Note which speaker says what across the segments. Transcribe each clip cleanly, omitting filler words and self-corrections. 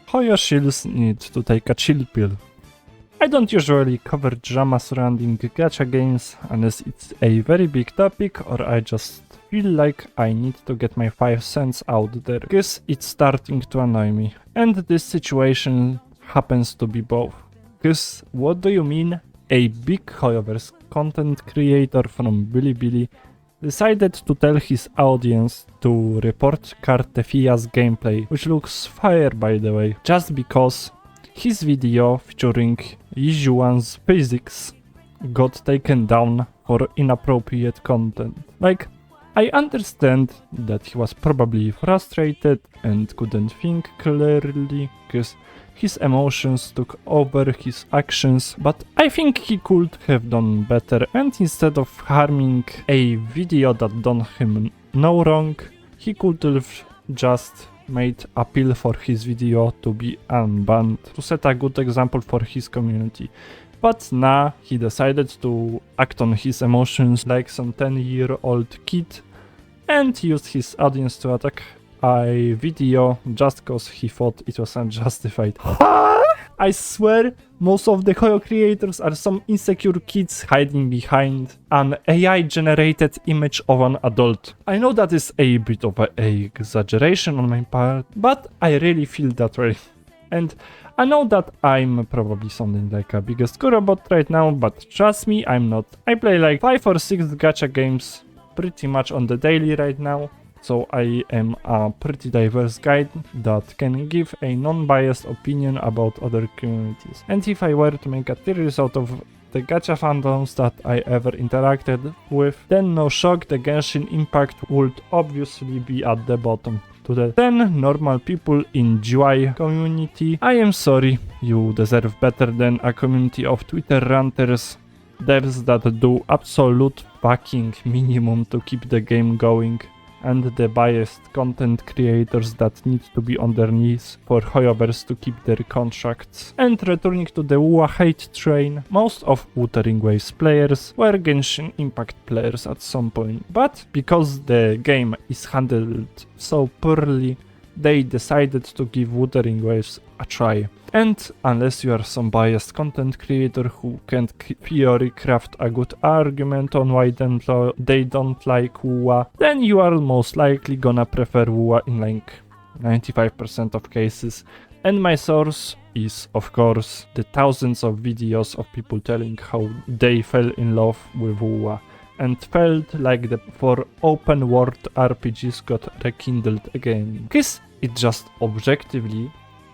Speaker 1: Hoyoshills need to take a chill pill. I don't usually cover drama surrounding gacha games unless it's a very big topic or I just feel like I need to get my 5 cents out there, cause it's starting to annoy me. And this situation happens to be both. Cause what do you mean? A big Hoyoverse content creator from Bilibili decided to tell his audience to report Cartefia's gameplay, which looks fire by the way, just because his video featuring Yijuan's physics got taken down for inappropriate content. Like, I understand that he was probably frustrated and couldn't think clearly, cause his emotions took over his actions, but I think he could have done better, and instead of harming a video that done him no wrong, he could have just made appeal for his video to be unbanned, to set a good example for his community. But nah, he decided to act on his emotions like some 10-year-old kid and used his audience to attack a video just cause he thought it was unjustified. I swear, most of the Hoyo creators are some insecure kids hiding behind an AI-generated image of an adult. I know that is a bit of an exaggeration on my part, but I really feel that way. And I know that I'm probably sounding like a biggest robot right now, but trust me, I'm not. I play like 5 or 6 gacha games pretty much on the daily right now. So I am a pretty diverse guide that can give a non-biased opinion about other communities. And if I were to make a tier list out of the gacha fandoms that I ever interacted with, then no shock, the Genshin Impact would obviously be at the bottom. To the 10 normal people in GUI community, I am sorry, you deserve better than a community of Twitter ranters, devs that do absolute fucking minimum to keep the game going, and the biased content creators that need to be on their knees for Hoyoverse to keep their contracts. And returning to the WoA hate train, most of Wuthering Waves players were Genshin Impact players at some point, but because the game is handled so poorly, they decided to give Wuthering Waves a try. And unless you are some biased content creator who can't theory craft a good argument on why they don't like WoA, then you are most likely gonna prefer WoA in like 95% of cases. And my source is, of course, the thousands of videos of people telling how they fell in love with WoA and felt like the 4 open world RPGs got rekindled again. Cause it's just objectively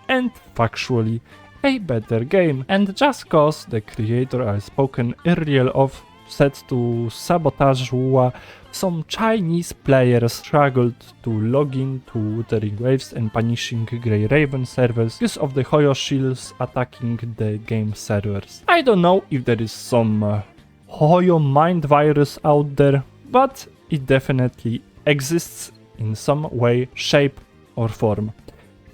Speaker 1: and factually a better game, and just cause the creator I spoken earlier of set to sabotage WoA, some Chinese players struggled to log in to Wuthering Waves and punishing Grey Raven servers because of the Hoyoshills attacking the game servers. I don't know if there is some Hoyo mind virus out there, but it definitely exists in some way, shape or form.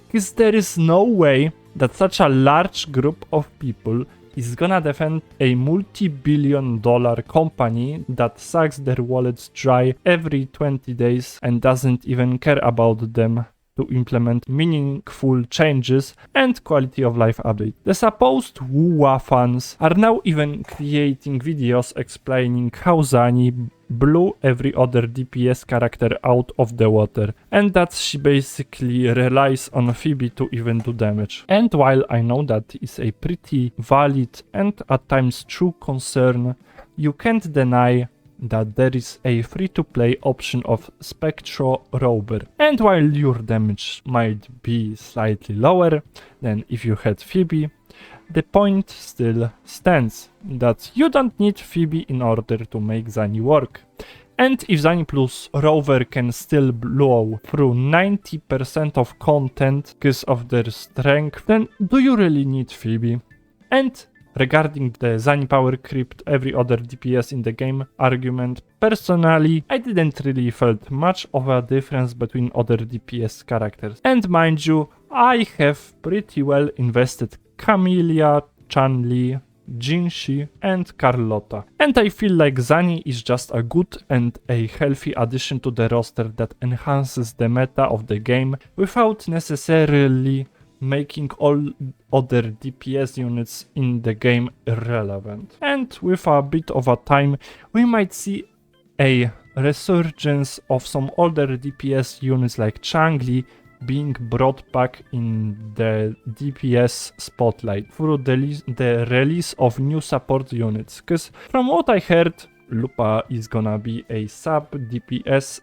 Speaker 1: Because there is no way that such a large group of people is gonna defend a multi-billion-dollar company that sucks their wallets dry every 20 days and doesn't even care about them to implement meaningful changes and quality of life update. The supposed WoA fans are now even creating videos explaining how Zani blew every other DPS character out of the water, and that she basically relies on Phoebe to even do damage. And while I know that is a pretty valid and at times true concern, you can't deny that there is a free-to-play option of Spectro Rover. And while your damage might be slightly lower than if you had Phoebe, the point still stands that you don't need Phoebe in order to make Zani work. And if Zani plus Rover can still blow through 90% of content because of their strength, then do you really need Phoebe? And regarding the Zani power creep every other DPS in the game argument, personally, I didn't really felt much of a difference between other DPS characters. And mind you, I have pretty well invested Camellia, Chun-Li, Jinxi and Carlotta. And I feel like Zani is just a good and a healthy addition to the roster that enhances the meta of the game without necessarily making all other DPS units in the game irrelevant. And with a bit of a time, we might see a resurgence of some older DPS units like Changli being brought back in the DPS spotlight through the release of new support units. Because from what I heard, Lupa is gonna be a sub DPS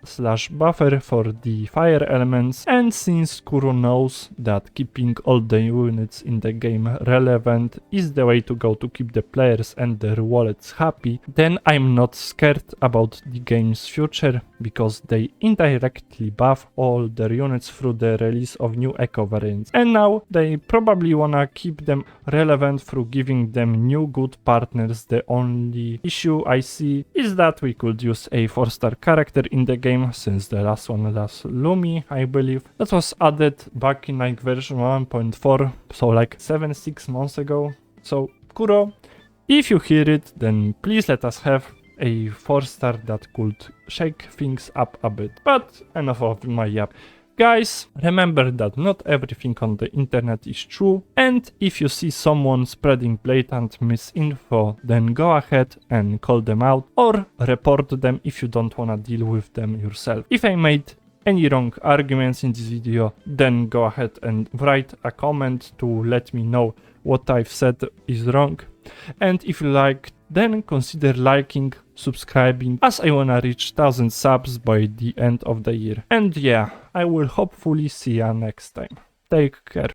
Speaker 1: / buffer for the fire elements, and since Kuro knows that keeping all the units in the game relevant is the way to go to keep the players and their wallets happy, then I'm not scared about the game's future, because they indirectly buff all their units through the release of new echo variants, and now they probably wanna keep them relevant through giving them new good partners. The only issue I see is that we could use a 4-star character in the game, since the last one was Lumi, I believe. That was added back in like version 1.4, so like 7-6 months ago. So Kuro, if you hear it, then please let us have a 4-star that could shake things up a bit. But enough of my yap. Guys, remember that not everything on the internet is true, and if you see someone spreading blatant misinfo, then go ahead and call them out or report them if you don't wanna deal with them yourself. If I made any wrong arguments in this video, then go ahead and write a comment to let me know what I've said is wrong. And if you liked, then consider liking, subscribing, as I wanna reach 1000 subs by the end of the year. And yeah, I will hopefully see ya next time. Take care.